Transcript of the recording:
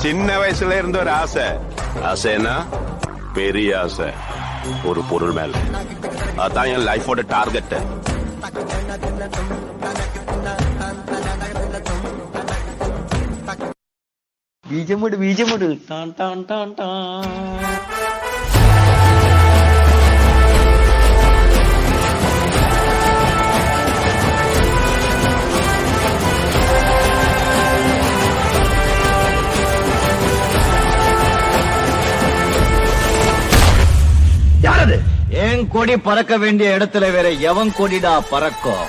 சின்ன வயசுல இருந்த ஒரு ஆசை. ஆசைன்னா பெரிய ஆசை, ஒரு பொருள் மேல. அதான் என் லைஃபோட டார்கெட். பீஜமுடு டான் டான் டான் டான். என் கொடி பறக்க வேண்டிய இடத்துல வேற எவன் கொடிடா பறக்கும்?